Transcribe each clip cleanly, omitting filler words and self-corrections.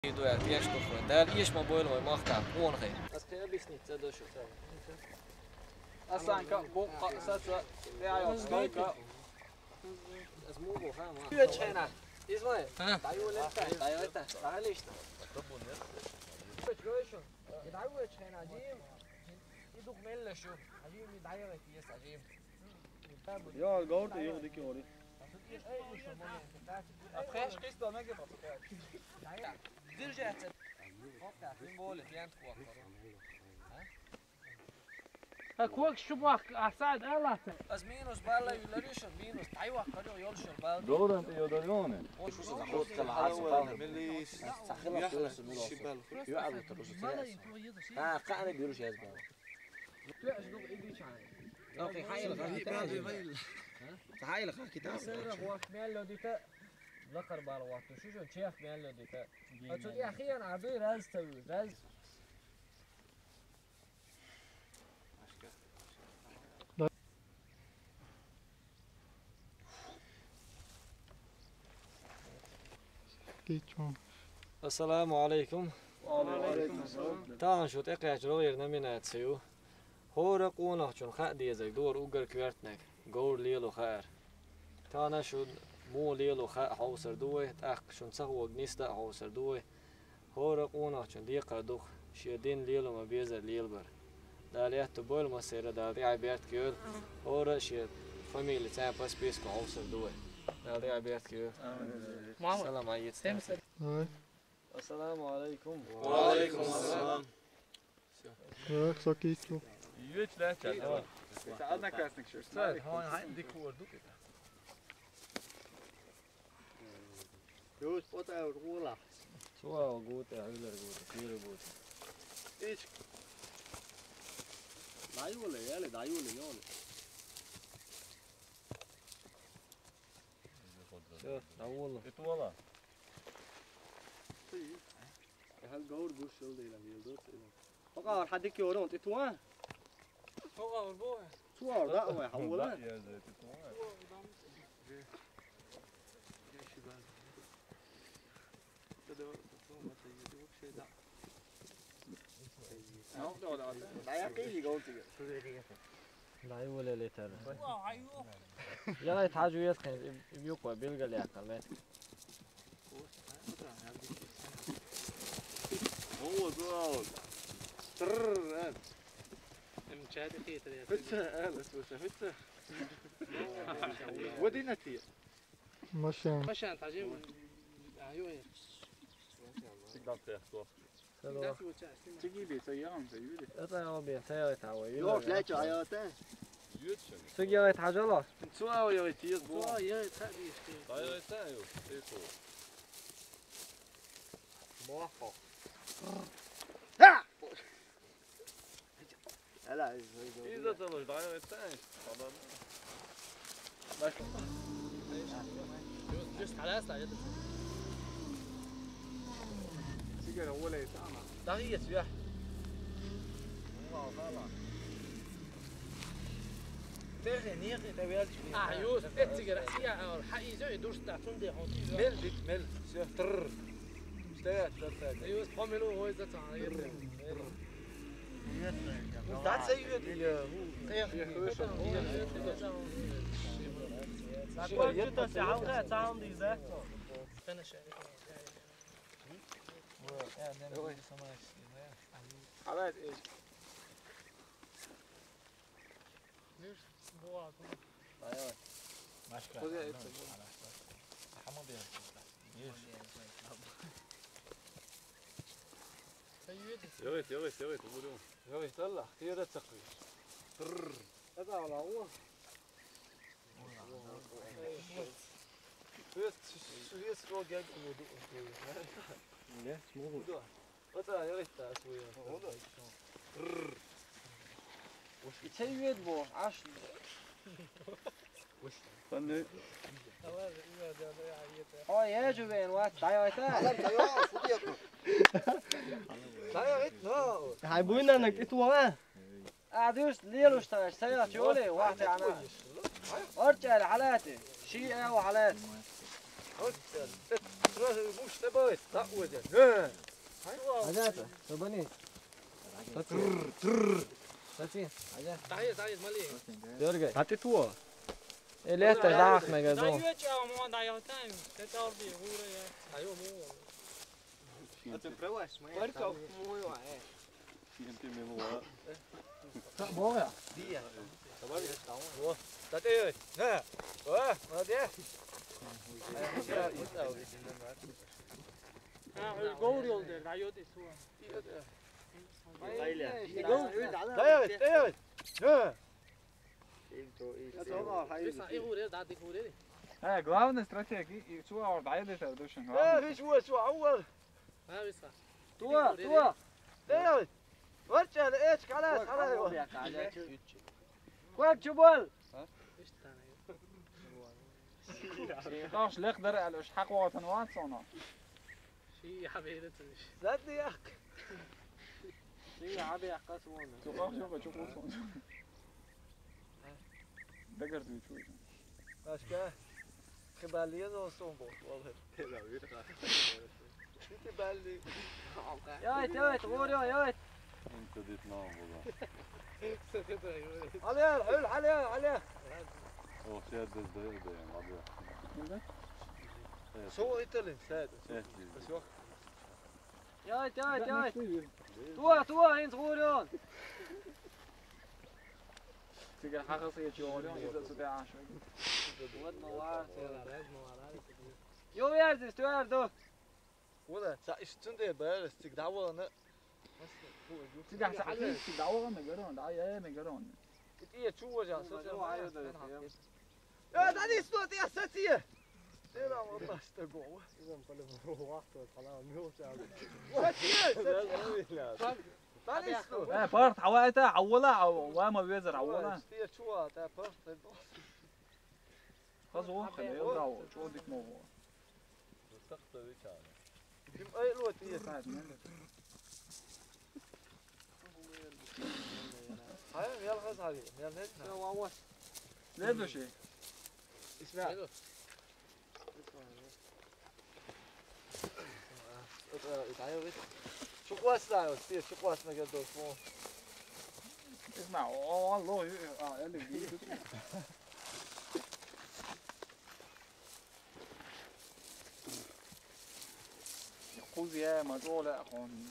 Doja tiestoffen, täällä isma boiloi mahtaa puonhei. Äsken bisnit se doshu sai. Asanka bukka satsa teajots kaikka. Es muugu häämaa. Hyötsenä. Ismail. Tajuiletta. Rahallista. Roishun. Yadawetshena ajim. Yiduk melleshu. Ajim yadayret yes ajim. Ja, الجورد ياخد كيوري. Après, je reste dans ma gueule. Dirjat. كوك شباك أسعد الله از مینوس بالا یولریشون مینوس تایوا کارو یولشون بالا دور انت يودريونه. خود كما عاصفة ملي سخلة تروس ملوس يعرض تروس تلاس قاعد بيروش يا زبون اوكي حايل خا كتاب سير وقت ميلو ديتا ذكر بالوقت شو شيخ ميلو ديتا اتو اخيرا عبي راز توي راز السلام عليكم. وعليكم السلام. تعال شو تقيش روير نمينات سيو. هورق ونحشون خادي زي دور اوغر كويرتنك. غور ليلو خير. تانا شو مو ليلو خا حوسر دوه تاق شون سخو غنيستا حوسر دوه. هورق ونحشون ديقا دوخ شيدين ليلو ما بيزر ليلبر. داليات تبول ما سيرا دالي عبيات كيول. هورق شيد فاميلي تاين باس بيسكو حوسر دوه. دالي عبيات كيول. السلام عليكم. السلام عليكم. وعليكم السلام. Så kiklo. يوت لا تعال تعالنا كاسنك شو. هون عندك وردو كده يوت قطع ورقولا. سوا غوت عيلر غوت كير غوت. ايش؟ دايوله ياله دايوله ياله. شوف داوله. اتولا هالجور بوش يلدي لا يلدوت. فقط حدك يورون تتوان. هو البوه. توار لا هو يحولها. يا زيت اتولا لا يا كيفي قلت لا ولا ليتر. يلا يتحاجوا يسخن بيوقع بيلقى اللي أقل. هو زول. ترر أنت. مشاهد خيتر يا فتة أنت فتة. ودينتي. مشان تعجب أيوه تقدر تاخذ تجيبي سيارة سيودي. أنا أبي سيارة تعوي. يوم لا عياته. يوت سيارة حاجة سوا ويا تيز بو. يا تادي طيب تايو ايكو موافق. لا اذا تمش ضايع تايش جست على أسرع جدا سيجارة ولا يتعمل. دقيقة سياح تاخي نيخي تبيالش يوسف اتجر سياح حقي زي دور ستاعتون دي مل ديك مل شوف تر اشتاق يوسف قاملوا هو إذا تعير تعال سيد يا حالات ايش؟ يا ريت قولوا يا يطلع خيرة تقوي. هذا على هو. شو فوق يا قمودو. لا مو هو. قطع يا ريت أسويه. وش تسويد بو عش. وش؟ فني. يا جوين وات دايوتا. هاي بوينا انك اتوه. أدوس ليلوش تاش سيارة شولي واحد أنا. أرجع لحالاتي شيء أو حالات. مش تبغى تقوى ده عجاته تبني تاتي عجاته تعيد مالي يرجع حتى تو اللي انت دعك ما دا جازون یو چا مو دا یو تایم تتار بي هو يا ايوه مو تبروش ما بركة مو واعي بوغا تاتي ها وا ما دي الجول يولدر دا يو دي سو دايت ها بس ايه هو دا دي هو دي главная стратегия и чего ордайд это душен ها شو اول ها بس تو دايت ورجع ايش خلاص كويك جبل ايش تاني داش لقدر على حق وطن واتصنا شي حبيبتي زادني يا اخي شي عبي قسونا تقاش شو قصون دقر تو شو اشكا خباليه دوستون بود والله خبالي يايت غوريو يايت انت ديت نام والله عليه حلو عليه هو سياد بس ده يعني شو ايطالي ساد بس وقت يايت تو انت غوريون تيجي حقيقة يجورون إذا سدى عشرة ود موار يو يردس تو يردو ولا سايشتون ده بس تقدعوا انا تيجي حسالي دعوة مجرون دعوة مجرون ايه شو وجه يا داني صوت يا ساتيه ترى والله استقوا اذا مطلب واحد خلاص مو داني صوت بارت حوائته عولا وما بيزر عولا تيه شو ده بارت خذوا خليه يضعوا شو بدك موضوع تستقطب ايش هذا كم اي الوقت تيه هاي يلا خذ هذه يلا ليه ده شيء اسمع شو قواس لا تصير شو قواس ما قدر فون اسمع والله اللي بيجي خذ يا مجول اخواني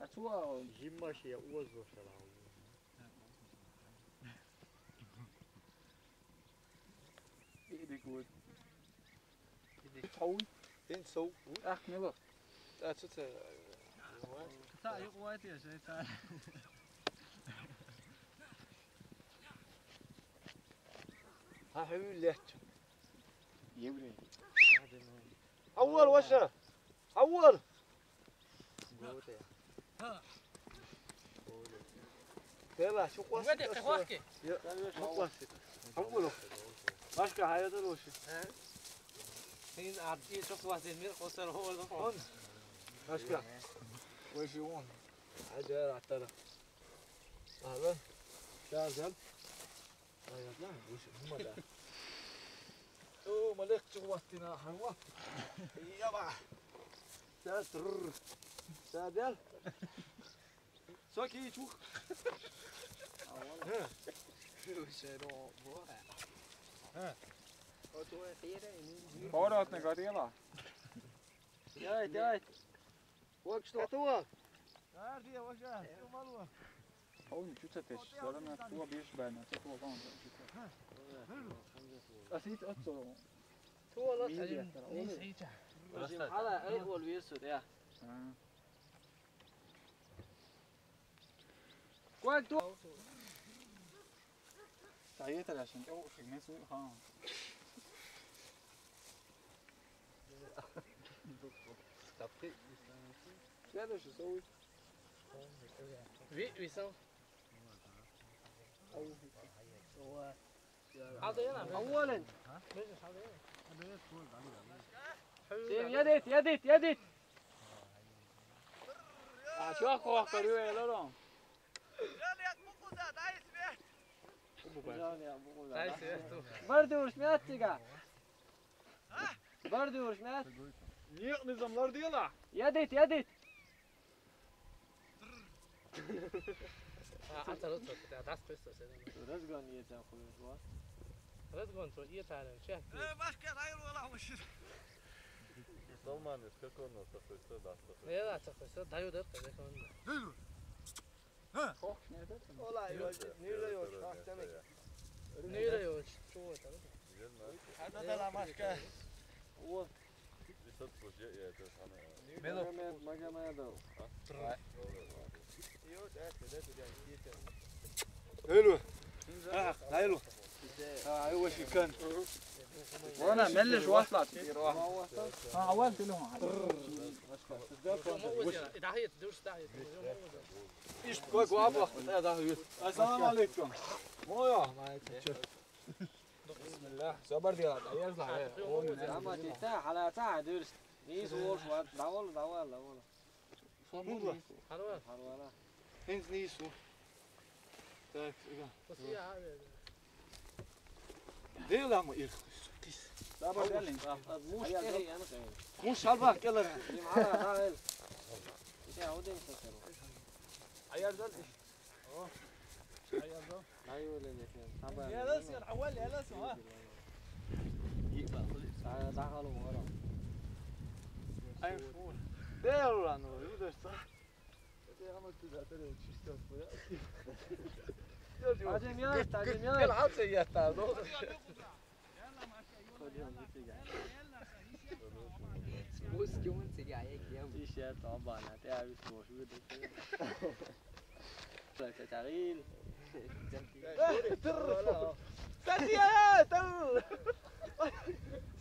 أتوا جيم شيء أوزو سلام إيدك ود تحول إن سو أخ نبغى أتوت تا يقوات يا شيء تا ها حبيبي ليش يبري أول وشة أول يلا شو قواس وين قواك شو قواس أوله ماشي هاي دروش هين عبدي شخص واحد مير خسر هو الغفور ماشي وش يوون عجل عترة أهلا شازل لا وش هم ده أوه ملك جواتنا حوا يابا ساتر سادل ساكي شو ها وش رو بوها ها فورات نقاريلا يايت وقت توا هذه وجه شو مالوه أول شو تتش سلامة توا بيش بنا توا كمان أسيت أتصل توا لا على اي اول ويسود يا كويك تو تعيت عشان أول شيء ما يسوي ها هذا شو سوي في سو هذا يلا اولا يديت شو أخو أخريو يا لورم بردورش ميات تيجا بردورش ميات نيق نظامlar diyorlar. يديت حتى رد بتاع داس بس رزقان يتم خلوش رد تو یه تعلم چه Salman iska konno så första dasta. نه لا تخصص دایو در قضیه کن والله نيرا يوش نیره یو چوه تا هذا ده ماشكه هو Visat på jag är det han är. ما دو حلو حلو ايوه شي كان وانا ملش واصلت عولت لهم دعيت دوش دعيت ايش كويس وابا السلام عليكم مويا ما بسم الله صبر دي يطلع اما تفتح على تاع درس نيس وولش داول حلوه هنز نيسو تاك بس هي هذا ديلا ما يخ لا مش تهي انا مش هالباك يلا اللي معاها راهل يا عودين تسرو عيار دل ايوه اللي كان يا لاس يا عوال يا لاس ها دخلوا ورا ايوه ديلا انو يودر صح عملت تزعتني وتشتغل عجميات العب سيئة تيشيرت طبعا هتعرف موجود تغيير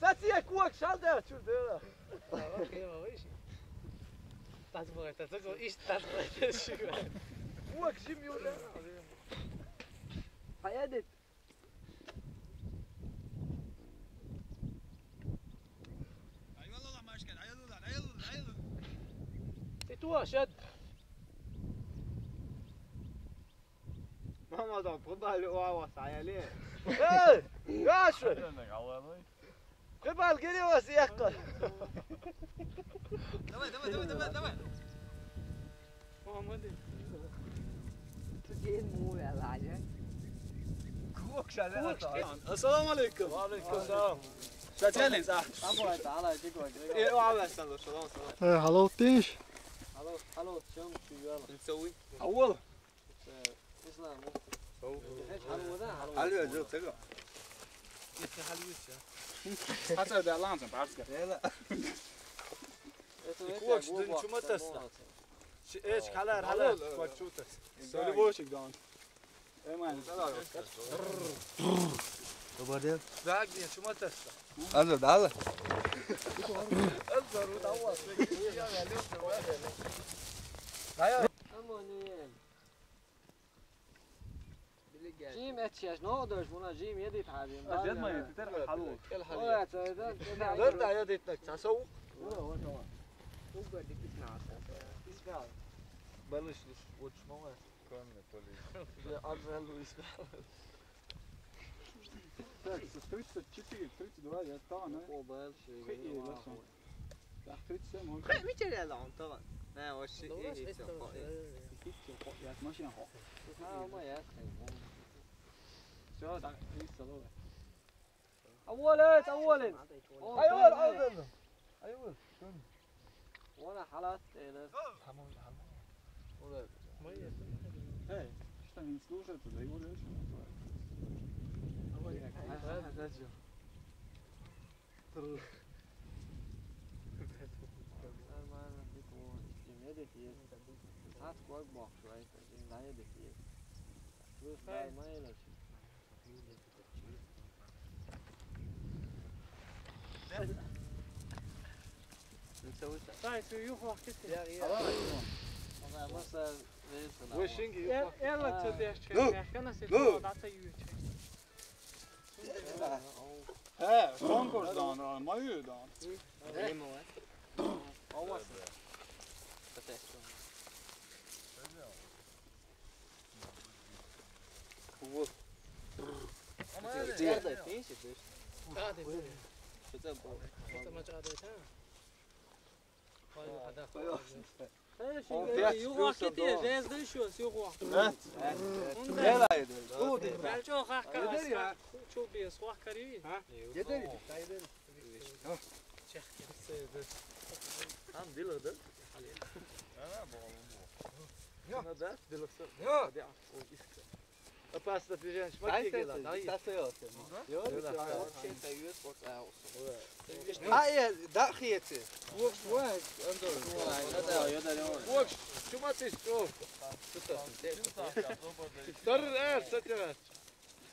ساتيا كوك شالده شو ده كوك جيمي ولا حيادت تو شد ماما ده فضل واوا عيالين ايه يا شو انك عوالي. قبل كده وسيقل دواء محمد تجين مو يا العجل كوك شالله السلام عليكم. وعليكم السلام. شاتيلين صح. أبغى تعالى تقعد ايه وعلى سلام سلام. هلو تيش هلو شو يلا نسوي اول اسلام ايش حلو ذا حلو جو تقع حتى ده لازم بعرفك لا كوك شو ما تسلا ايش كلر هلا كوك شو تس سولي بوشك دون ايه مان وبعدين داقني شو ما تسلا انزل تعال انزل ودور امونين جيم اتشاش نقدرش بونا جيم يدي تعبين زين ما يتتر حلو لا يدي تسوق اسمع بلش وش ما كان بوليس. ارجل اسمع قبل شيء ميتر الان طبعا نه وش ما ياكل أولا ايوه وانا حالات حمام Hey, šta mi slušate da igu reći? طيب يوفو كده وشينجي يلا تديش كده كنا سيدنا ضعت يوتش He, konkursdagen, majudagen. يو واحد جاهز ده شو سيو واحد يلا يدل برجع خاك شو بيس واحد كريم يدل هم دل ده انا بقول ده دل يا Pasta pigeon, smakje gilad. Ja, dat geeft ze. Woks, شو ما تشوف. ترى ايه ستة.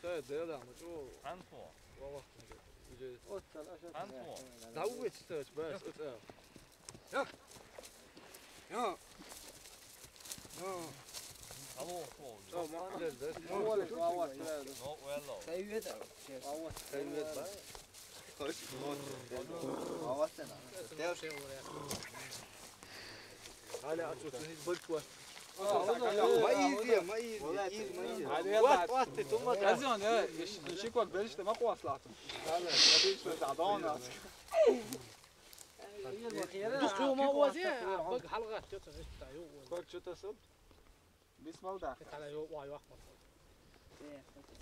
سيد يلا مشروع. انفو انفو دعوة ستة بس اتقل. يا يا hallå fågel Ja, man det det. Målet var att det. no well Säg ju det. Säg det bara. Koş. Ja, sen. Det är så. Hala اشوف هي بكوه. ما ايزي ما ايزي. وقت ثم Azon, يشيكوك بلشت ما قوى صلاته. لا لا، بديش تعضان. دكتور ما هو زين بق حلقات شو تسوي بق شو تسوي بسم الله داخل. على يو واي واحد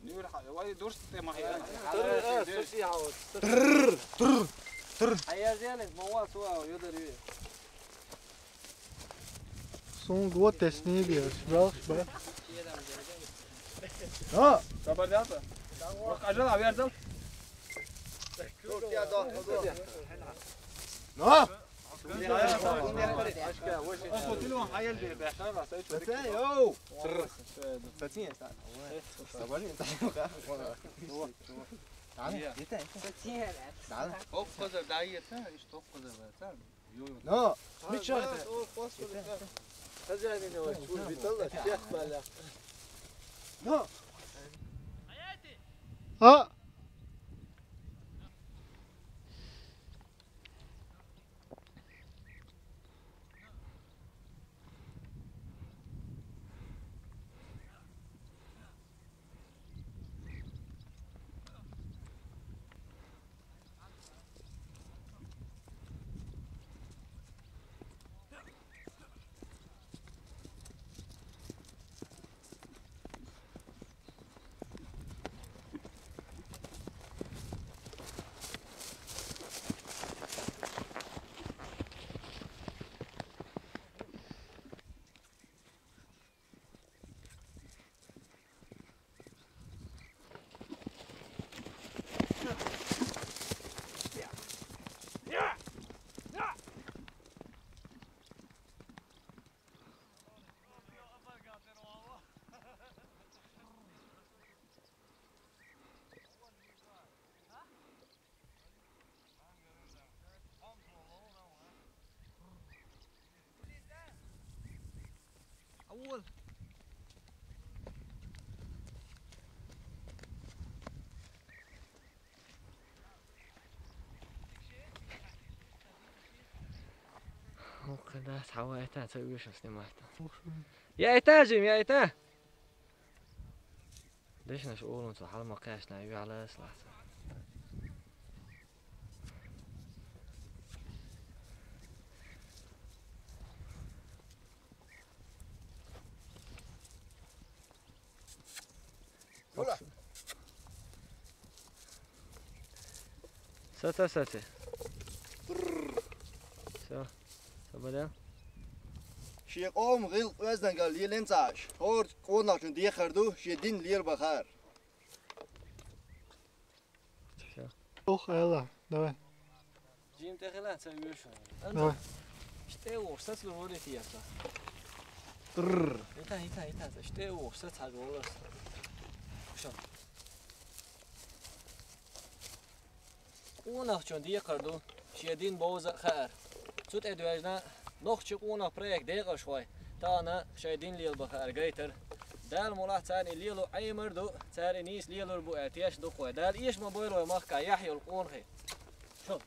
نور واي دورست ما هي. سوسي عاود. هيا زين ما هو سوا يقدر Zo'n groot is niet meer. Wel, maar. Ja. Sabardata. أجل أبي أرسل. لا. قلت له حيل بيحتاج راسي. يو. ستين تعال أفقد دعيتها إيش تفقد بتاع لا. مش شايف خزاني نوش شو بيطلع شيخ بلا. لا. Ah! أول. وكذا تحوى إيتا تسوي وش سنمايته يا إيتا جيم يا إيتا ليش نشؤون انتو حال ما كاش نعيو على إصلاح ستة بدأ شي قوم غيل وزن قال لي لنتاش هور قونا شن دي خردو شي دين لير بخار Toch, Ella. Давай. جيم تخيلها تسوي وش Давай. شتى ورست لوري تياسا إيتا شتى ورست حق والله شو قونا شن دي خردو شي دين بوز خير زود ادواجنا nog چه قونا پرک دقیقه شوي تا أنا شايدين لي البخار جريتر دال مولا ثاني ليلو عيمر دو ثاني نيس ليلو البو اتياش دو خو دال ايش ما بويلو مخكا يحيى القونخي شوف